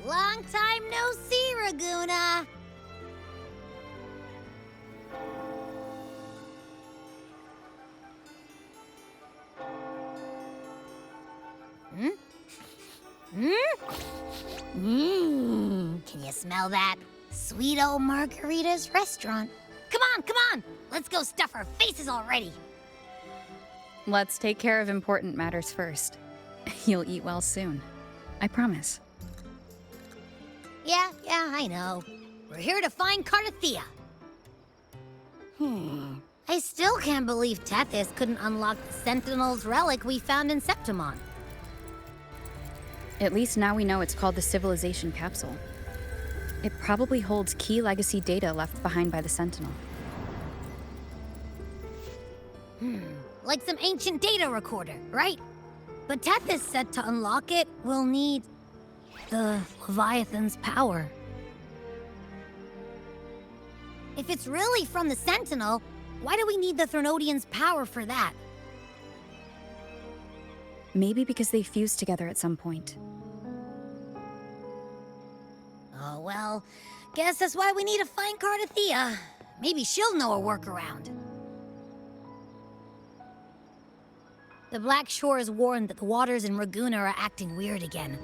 Long time no see, Raguna. Can you smell that? Sweet old Margarita's restaurant. Come on! Let's go stuff our faces already. Let's take care of important matters first. You'll eat well soon. I promise. Yeah, I know. We're here to find Cardathea. I still can't believe Tethys couldn't unlock the Sentinel's relic we found in Septimon. At least now we know it's called the Civilization Capsule. It probably holds key legacy data left behind by the Sentinel. Like some ancient data recorder, right? But Tethys said to unlock it, we'll need the Leviathan's power. If it's really from the Sentinel, why do we need the Threnodian's power for that? Maybe because they fused together at some point. Oh, well, guess that's why we need to find Cardathea. Maybe she'll know a workaround. The Black Shore is warned that the waters in Raguna are acting weird again.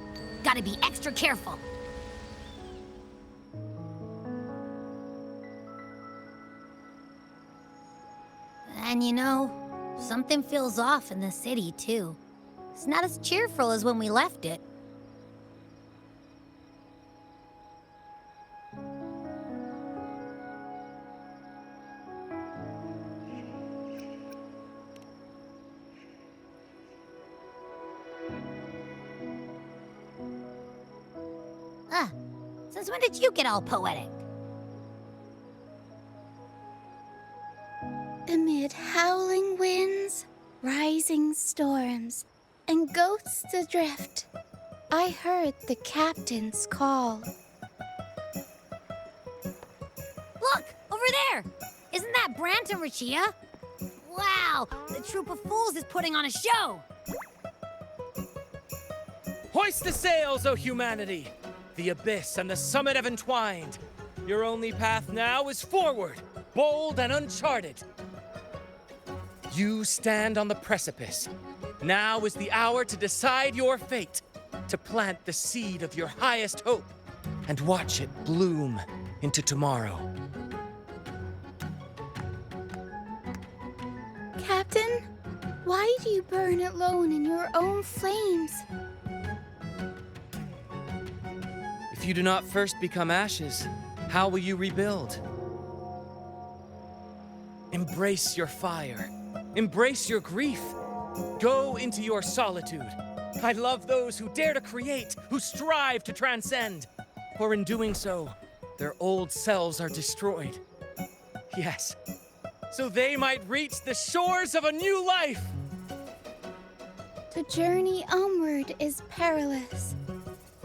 Gotta be extra careful. And you know, something feels off in the city, too. It's not as cheerful as when we left it. Since when did you get all poetic? Amid howling winds, rising storms, and ghosts adrift, I heard the captain's call. Look! Over there! Isn't that Brant and Rachia? Wow! The troop of fools is putting on a show! Hoist the sails, O humanity! The abyss and the summit have entwined. Your only path now is forward, bold and uncharted. You stand on the precipice. Now is the hour to decide your fate, to plant the seed of your highest hope, and watch it bloom into tomorrow. Captain, why do you burn alone in your own flames? If you do not first become ashes, how will you rebuild? Embrace your fire. Embrace your grief. Go into your solitude. I love those who dare to create, who strive to transcend. For in doing so, their old selves are destroyed. Yes, so they might reach the shores of a new life. To journey onward is perilous.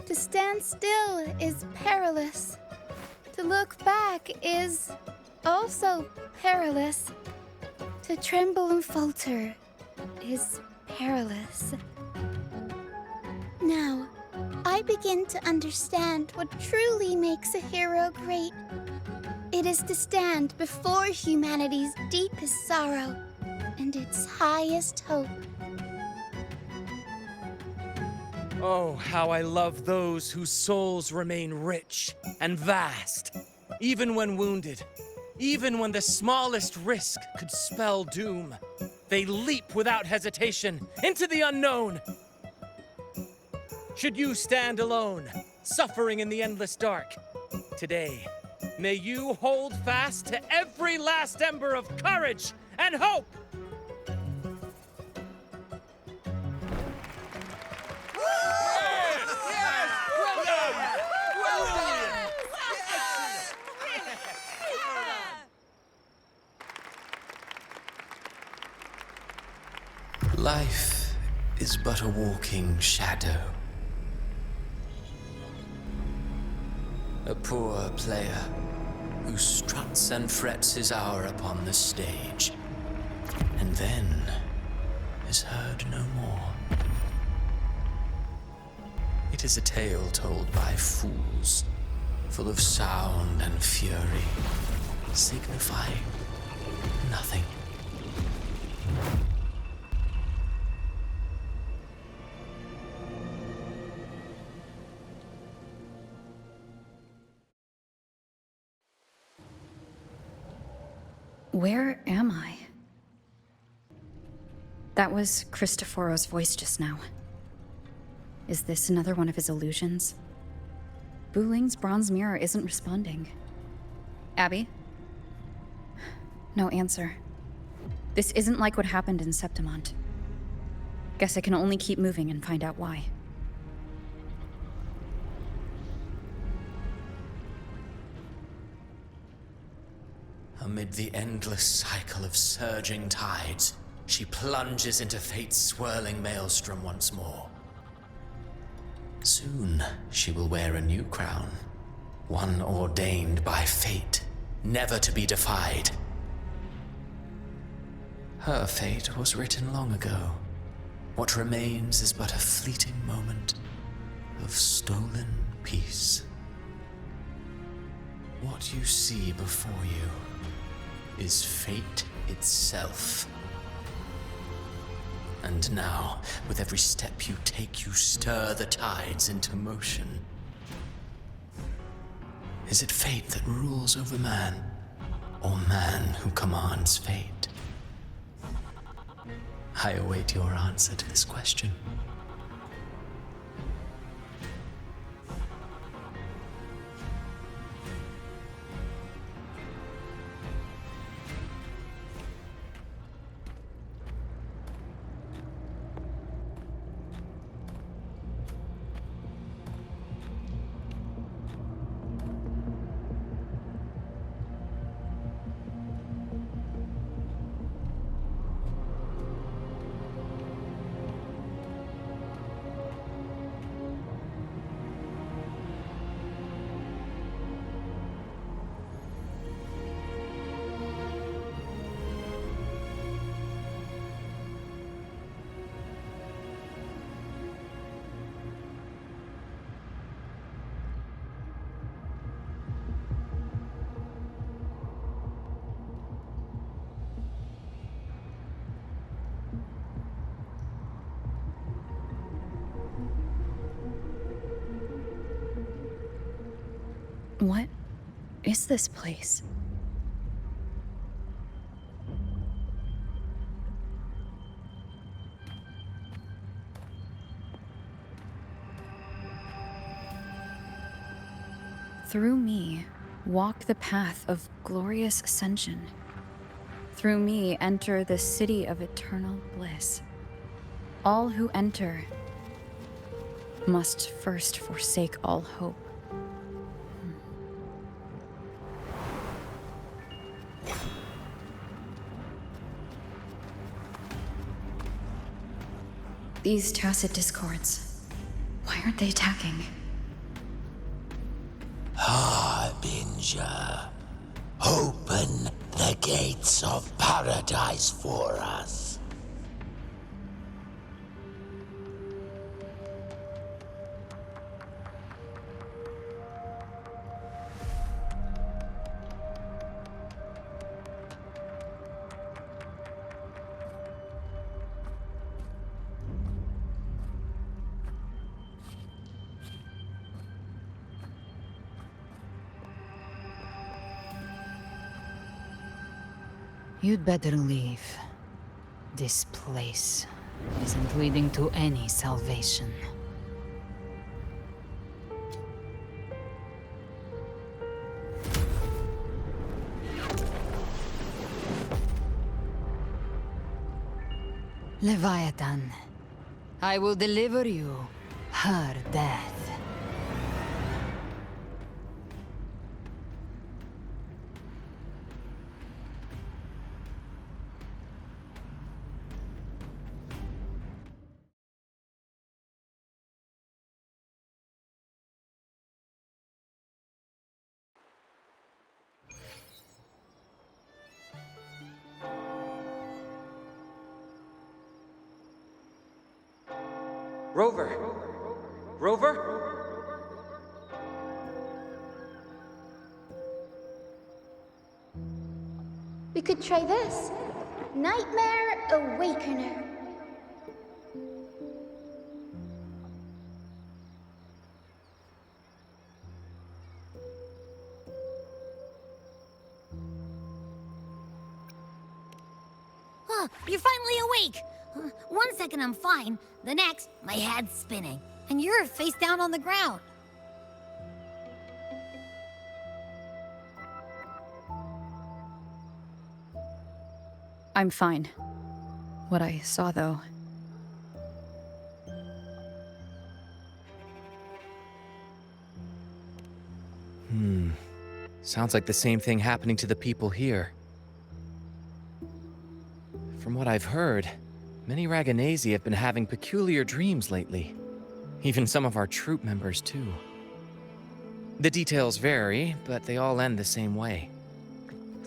To stand still is perilous. To look back is also perilous. To tremble and falter is perilous. Now, I begin to understand what truly makes a hero great. It is to stand before humanity's deepest sorrow and its highest hope. Oh, how I love those whose souls remain rich and vast, even when wounded, even when the smallest risk could spell doom. They leap without hesitation into the unknown. Should you stand alone, suffering in the endless dark, today, may you hold fast to every last ember of courage and hope. Life is but a walking shadow. A poor player who struts and frets his hour upon the stage, and then is heard no more. It It is a tale told by fools, full of sound and fury, signifying nothing. Where am I? That was Cristoforo's voice just now. Is this another one of his illusions? Buling's bronze mirror isn't responding. Abby? No answer. This isn't like what happened in Septimont. Guess I can only keep moving and find out why. Amid the endless cycle of surging tides, she plunges into fate's swirling maelstrom once more. Soon, she will wear a new crown, one ordained by fate, never to be defied. Her fate was written long ago. What remains is but a fleeting moment of stolen peace. What you see before you is fate itself. And now, with every step you take, you stir the tides into motion. Is it fate that rules over man, or man who commands fate? I await your answer to this question. What is this place? Through me, walk the path of glorious ascension. Through me, enter the city of eternal bliss. All who enter must first forsake all hope. These tacit discords, why aren't they attacking? Harbinger, open the gates of paradise for us. You'd better leave. This place isn't leading to any salvation. Leviathan, I will deliver you her death. Rover! Rover? We could try this. Nightmare Awakener. You're finally awake! 1 second I'm fine, the next, my head's spinning. And you're face down on the ground. I'm fine. What I saw, though. Sounds like the same thing happening to the people here. From what I've heard, many Raganesi have been having peculiar dreams lately. Even some of our troop members, too. The details vary, but they all end the same way.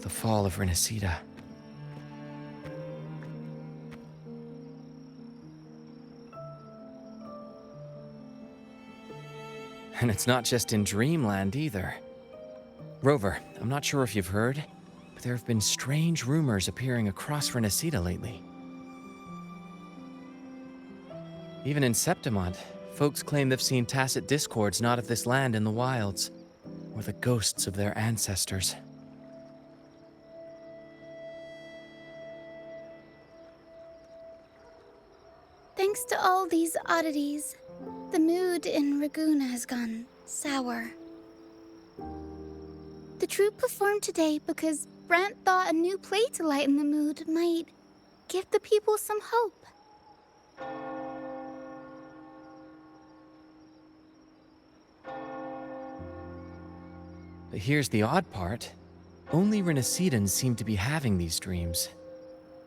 The fall of Renacida. And it's not just in Dreamland either. Rover, I'm not sure if you've heard, but there have been strange rumors appearing across Renacida lately. Even in Septimont, folks claim they've seen tacit discords not of this land in the wilds, or the ghosts of their ancestors. Thanks to all these oddities, the mood in Raguna has gone sour. The troupe performed today because Brant thought a new play to lighten the mood might give the people some hope. But here's the odd part. Only Renacidans seem to be having these dreams.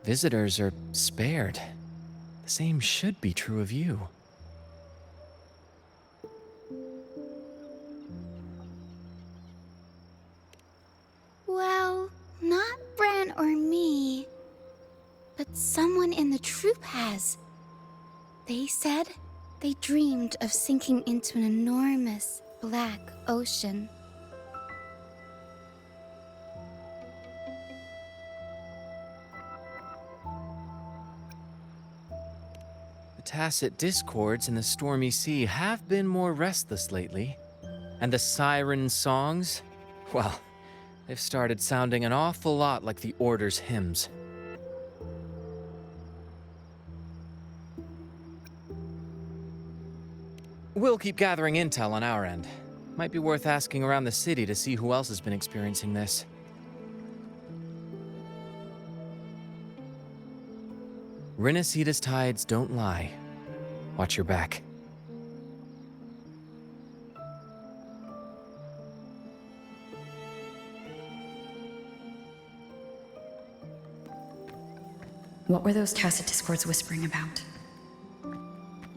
Visitors are spared. The same should be true of you. Well, not Bran or me, but someone in the troupe has. They said they dreamed of sinking into an enormous black ocean. The tacit discords in the stormy sea have been more restless lately. And the siren songs, well, they've started sounding an awful lot like the Order's hymns. We'll keep gathering intel on our end. Might be worth asking around the city to see who else has been experiencing this. Renacida's tides don't lie. Watch your back. What were those tacit discords whispering about?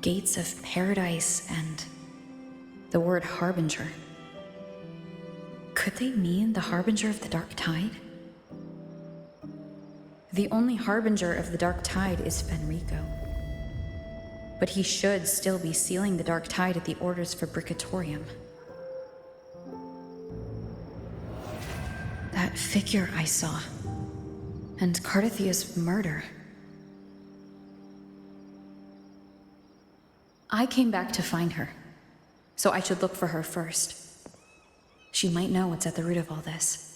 Gates of paradise and the word harbinger. Could they mean the harbinger of the dark tide? The only harbinger of the dark tide is Fenrico. But he should still be sealing the dark tide at the Order's Fabricatorium. That figure I saw, and Cardathia's murder. I came back to find her, so I should look for her first. She might know what's at the root of all this.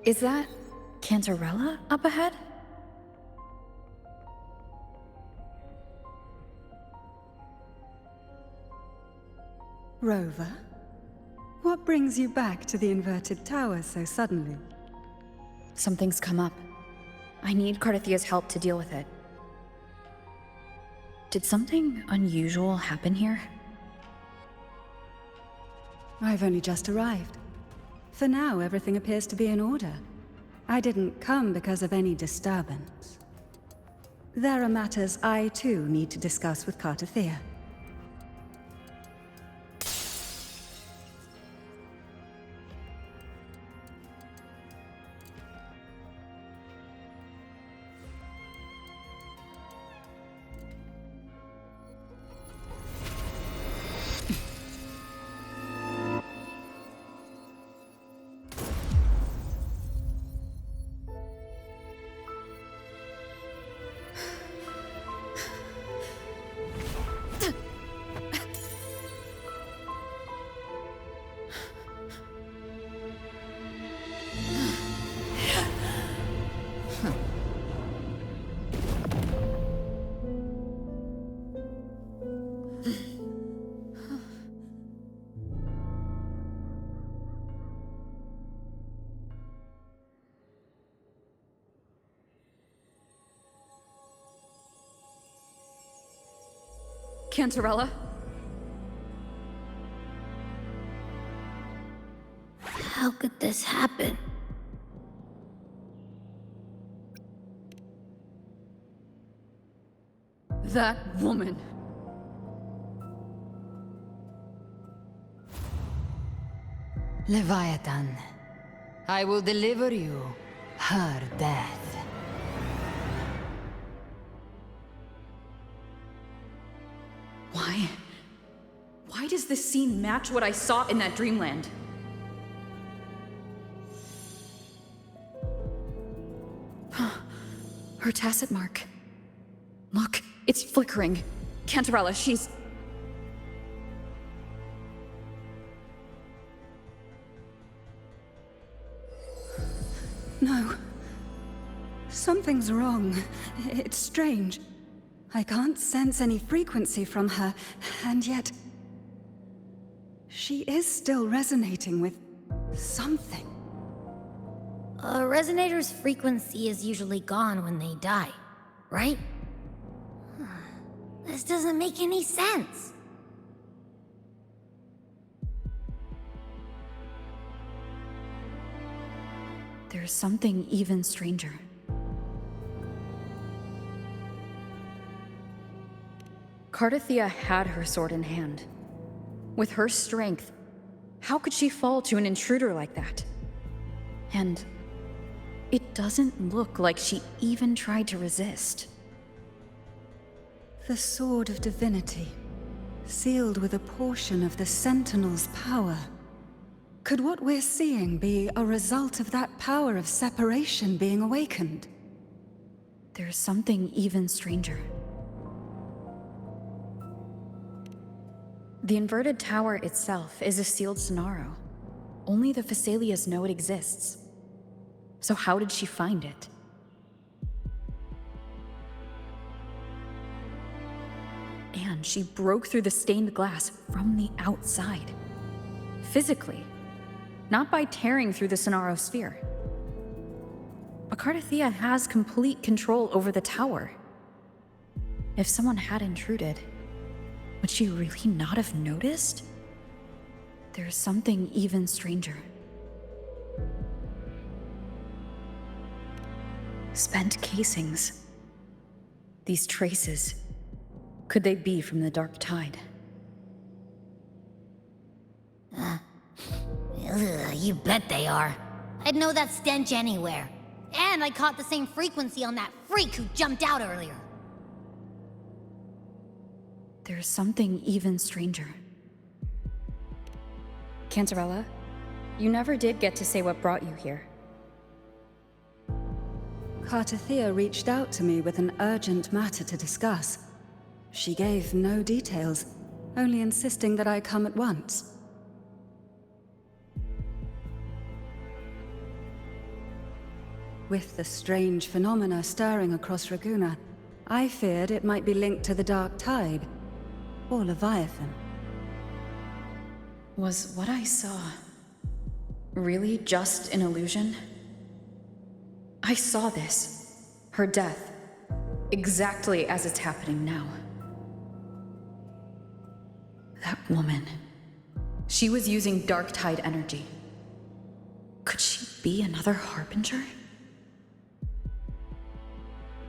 Is that Cantarella up ahead? Rover, what brings you back to the inverted tower so suddenly? Something's come up. I need Cardathia's help to deal with it. Did something unusual happen here? I've only just arrived. For now, everything appears to be in order. I didn't come because of any disturbance. There are matters I, too, need to discuss with Cardathia. Cantarella? How could this happen? That woman. Leviathan, I will deliver you her death. Why? Why does this scene match what I saw in that dreamland? Her tacit mark. Look, it's flickering. Cantarella, she's... No. Something's wrong. It's strange. I can't sense any frequency from her, and yet... she is still resonating with something. A resonator's frequency is usually gone when they die, right? This doesn't make any sense. There's something even stranger. Cardathia had her sword in hand. With her strength, how could she fall to an intruder like that? And it doesn't look like she even tried to resist. The Sword of Divinity, sealed with a portion of the Sentinel's power. Could what we're seeing be a result of that power of separation being awakened? There's something even stranger. The inverted tower itself is a sealed Sonaro. Only the Phasalias know it exists. So how did she find it? And she broke through the stained glass from the outside. Physically. Not by tearing through the Sonaro sphere. But Cardathia has complete control over the tower. If someone had intruded, would she really not have noticed? There's something even stranger. Spent casings. These traces. Could they be from the Dark Tide? You bet they are. I'd know that stench anywhere. And I caught the same frequency on that freak who jumped out earlier. There's something even stranger. Cantarella, you never did get to say what brought you here. Cardathia reached out to me with an urgent matter to discuss. She gave no details, only insisting that I come at once. With the strange phenomena stirring across Raguna, I feared it might be linked to the Dark Tide, or Leviathan. Was what I saw really just an illusion? I saw this, her death, exactly as it's happening now. That woman, she was using Dark Tide energy. Could she be another Harbinger?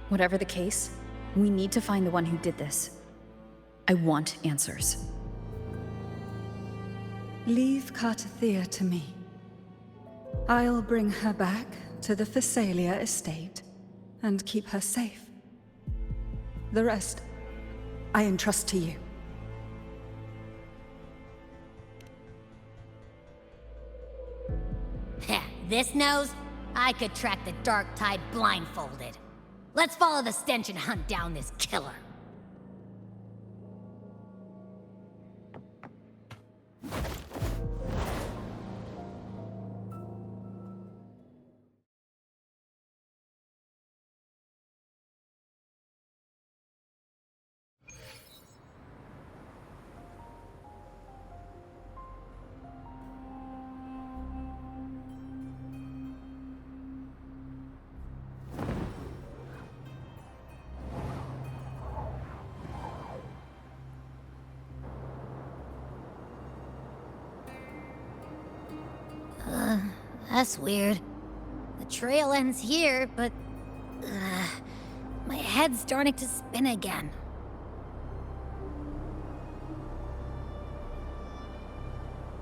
Whatever the case, we need to find the one who did this. I want answers. Leave Cartathea to me. I'll bring her back to the Phasalia estate and keep her safe. The rest, I entrust to you. Heh, this nose? I could track the Dark Tide blindfolded. Let's follow the stench and hunt down this killer. That's weird. The trail ends here, but... my head's starting to spin again.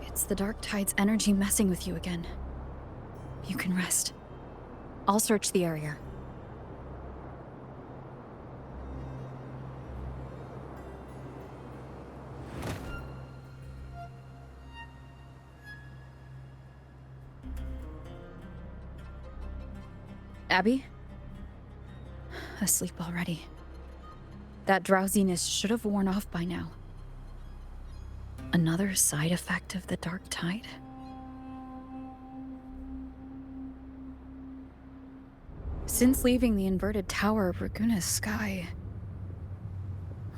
It's the Dark Tide's energy messing with you again. You can rest. I'll search the area. Abby? Asleep already. That drowsiness should have worn off by now. Another side effect of the Dark Tide? Since leaving the inverted tower of Raguna's sky,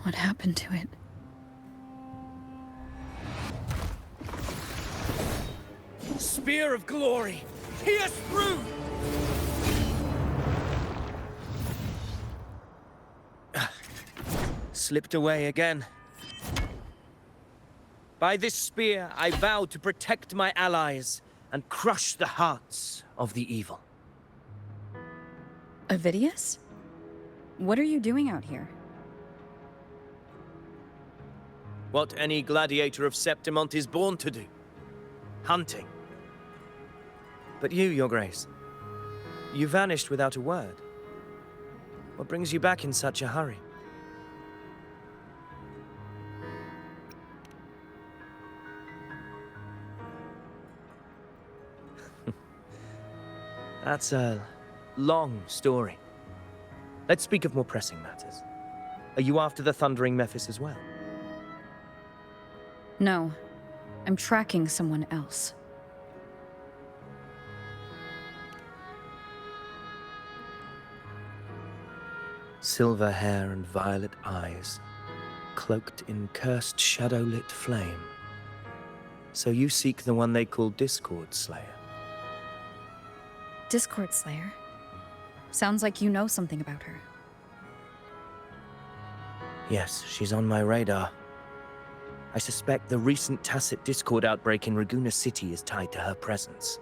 what happened to it? Spear of glory! Pierce through! Slipped away again. By this spear, I vow to protect my allies and crush the hearts of the evil. Avidius? What are you doing out here? What any gladiator of Septimont is born to do. Hunting. But you, Your Grace, you vanished without a word. What brings you back in such a hurry? That's a long story. Let's speak of more pressing matters. Are you after the Thundering Mephis as well? No. I'm tracking someone else. Silver hair and violet eyes, cloaked in cursed shadow-lit flame. So you seek the one they call Discord Slayer. Discord Slayer? Sounds like you know something about her. Yes, she's on my radar. I suspect the recent tacit Discord outbreak in Raguna City is tied to her presence.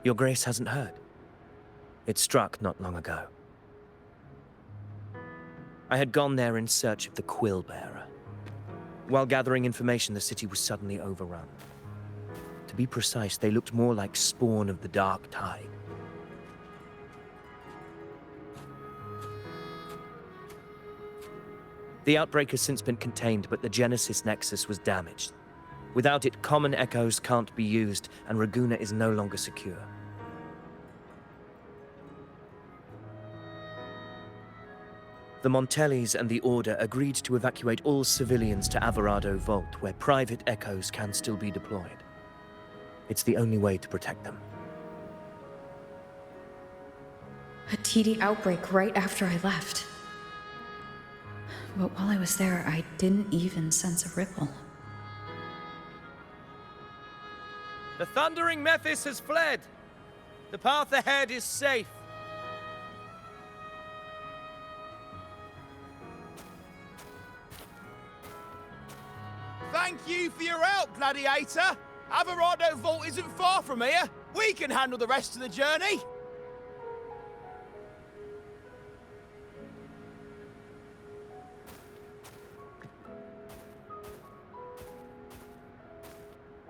Your Grace hasn't heard. It struck not long ago. I had gone there in search of the Quill Bearer. While gathering information, the city was suddenly overrun. To be precise, they looked more like spawn of the Dark Tide. The outbreak has since been contained, but the Genesis Nexus was damaged. Without it, common echoes can't be used, and Raguna is no longer secure. The Montellis and the Order agreed to evacuate all civilians to Alvarado Vault, where private echoes can still be deployed. It's the only way to protect them. A TD outbreak right after I left. But while I was there, I didn't even sense a ripple. The Thundering Mephis has fled. The path ahead is safe. Thank you for your help, Gladiator. Alvarado Vault isn't far from here. We can handle the rest of the journey.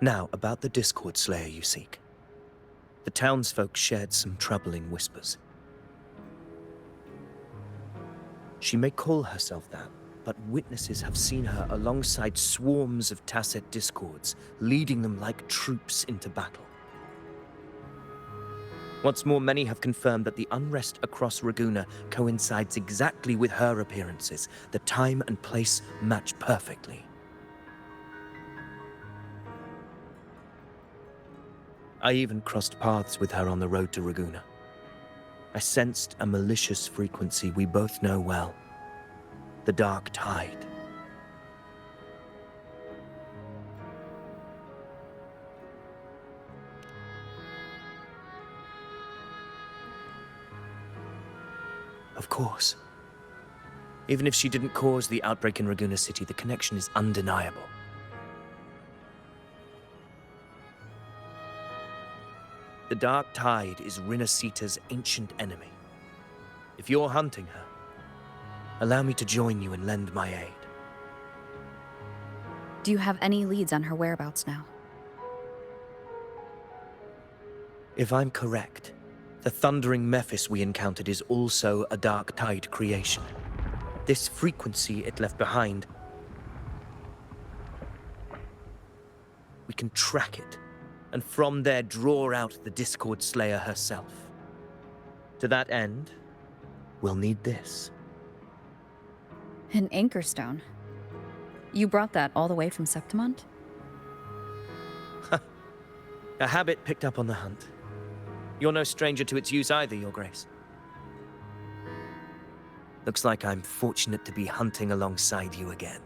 Now, about the Discord Slayer you seek. The townsfolk shared some troubling whispers. She may call herself that, but witnesses have seen her alongside swarms of Tacet Discords, leading them like troops into battle. What's more, many have confirmed that the unrest across Raguna coincides exactly with her appearances. The time and place match perfectly. I even crossed paths with her on the road to Raguna. I sensed a malicious frequency we both know well. The Dark Tide. Of course. Even if she didn't cause the outbreak in Raguna City, the connection is undeniable. The Dark Tide is Rinasita's ancient enemy. If you're hunting her, allow me to join you and lend my aid. Do you have any leads on her whereabouts now? If I'm correct, the Thundering Mephis we encountered is also a Dark Tide creation. This frequency it left behind, we can track it, and from there draw out the Discord Slayer herself. To that end, we'll need this. An anchor stone. You brought that all the way from Septimont? A habit picked up on the hunt. You're no stranger to its use either, Your Grace. Looks like I'm fortunate to be hunting alongside you again.